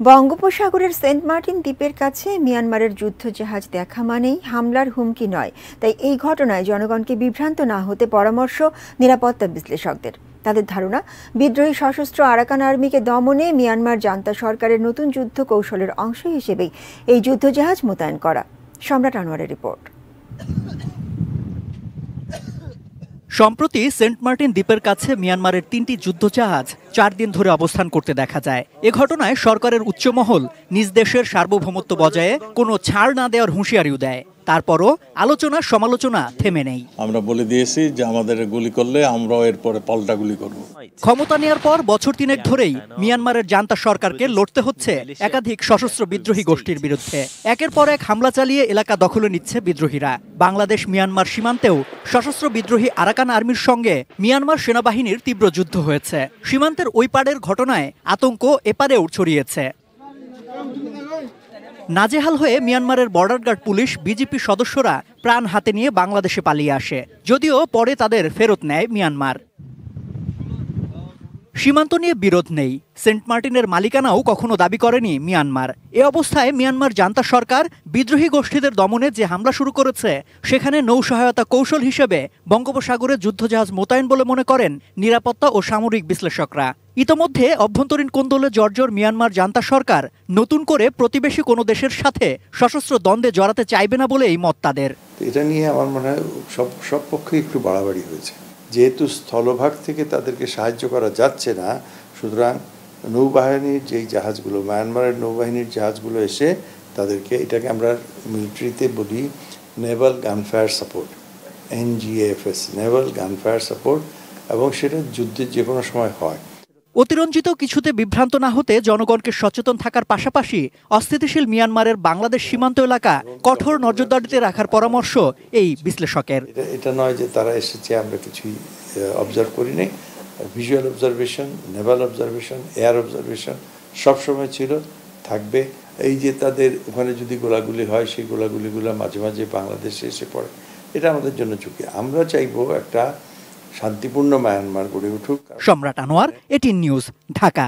বঙ্গোপসাগরের Saint Martin দ্বীপের কাছে মিয়ানমারের যুদ্ধজাহাজ দেখা মানেই হামলার হুমকি নয়। তাই এই ঘটনায় জনগণকে বিভ্রান্ত না হতে পরামর্শ নিরাপত্তা বিশ্লেষকদের। তাদের ধারণা, বিদ্রোহী সশস্ত্র আরাকান আর্মিকে দমনে মিয়ানমার জান্তা সরকারের নতুন যুদ্ধ কৌশলের অংশ হিসেবেই এই যুদ্ধজাহাজ মোতায়েন করা। সম্রাট আনোয়ারের রিপোর্ট। সম্প্রতি সেন্ট মার্টিন দ্বীপের কাছে মিয়ানমারের ৩টি যুদ্ধজাহাজ ৪ দিন ধরে অবস্থান করতে দেখা যায়। এ ঘটনায় সরকারের উচ্চমহল নিজ দেশের সার্বভৌমত্ব বজায়ে কোনো ছাড় না দেওয়ার হুঁশিয়ারিও দেয়। তারপরও আলোচনা সমালোচনা থেমে নেই। আমরা বলে দিয়েছি যে আমাদের গুলি করলে আমরাও এরপরে পাল্টা গুলি করব। ক্ষমতা নেওয়ার পর বছর ৩ ধরেই মিয়ানমারের জান্তা সরকারকে লড়তে হচ্ছে একাধিক সশস্ত্র বিদ্রোহী গোষ্ঠীর বিরুদ্ধে। একের পর এক হামলা চালিয়ে এলাকা দখলে নিচ্ছে বিদ্রোহীরা। বাংলাদেশ মিয়ানমার সীমান্তেও সশস্ত্র বিদ্রোহী আরাকান আর্মির সঙ্গে মিয়ানমার সেনাবাহিনীর তীব্র যুদ্ধ হয়েছে। সীমান্তের ওই পাড়ের ঘটনায় আতঙ্ক এপারেও ছড়িয়েছে। নাজেহাল হয়ে মিয়ানমারের বর্ডার গার্ড পুলিশ, বিজিপি সদস্যরা প্রাণ হাতে নিয়ে বাংলাদেশে পালিয়ে আসে, যদিও পরে তাদের ফেরত নেয় মিয়ানমার। সীমান্ত নিয়ে বিরোধ নেই, সেন্ট মার্টিনের মালিকানাও কখনো দাবি করেনি মিয়ানমার। এ অবস্থায় মিয়ানমার জান্তা সরকার বিদ্রোহী গোষ্ঠীদের দমনে যে হামলা শুরু করেছে, সেখানে নৌ সহায়তা কৌশল হিসেবে বঙ্গোপসাগরে যুদ্ধজাহাজ মোতায়েন বলে মনে করেন নিরাপত্তা ও সামরিক বিশ্লেষকরা। ইতোমধ্যে অভ্যন্তরীণ কোন্দলে জর্জর মিয়ানমার জান্তা সরকার নতুন করে প্রতিবেশী কোনো দেশের সাথে সশস্ত্র দ্বন্দ্বে জড়াতে চাইবে না বলে এই মত তাদের। এটা নিয়ে আমার মনে হয় সব পক্ষে একটু বাড়াবাড়ি হয়েছে। যেহেতু স্থলভাগ থেকে তাদেরকে সাহায্য করা যাচ্ছে না, সুতরাং নৌবাহিনীর যেই জাহাজগুলো, মায়ানমারের নৌবাহিনীর জাহাজগুলো এসে তাদেরকে, এটাকে আমরা মিলিটারিতে বলি naval gunfire support, NGFS, naval gunfire support, এবং সেটা যুদ্ধের যে কোনো সময় হয়। অতিরঞ্জিত কিছুতে বিভ্রান্ত না হতে জনগণকে সচেতন থাকার পাশাপাশি অস্থিতিশীল মিয়ানমারের বাংলাদেশ সীমান্ত এলাকা কঠোর নজরদারিতে রাখার পরামর্শ এই বিশ্লেষকের। এটা নয় যে তারা এসেছে আমরা কিছুই অবজার্ভ করি নাই। Visual observation, Naval observation, air observation সবসময় ছিল, থাকবে। এই যে তাদের ওখানে যদি গোলাগুলি হয়, সেই গোলাগুলিগুলো মাঝে মাঝে বাংলাদেশে এসে পড়ে, এটা আমাদের জন্য ঝুঁকি। আমরা চাইবো একটা শান্তিপূর্ণ মায়ানমার গড়ে উঠুক। সম্রাট আনোয়ার, এটিএন নিউজ, ঢাকা।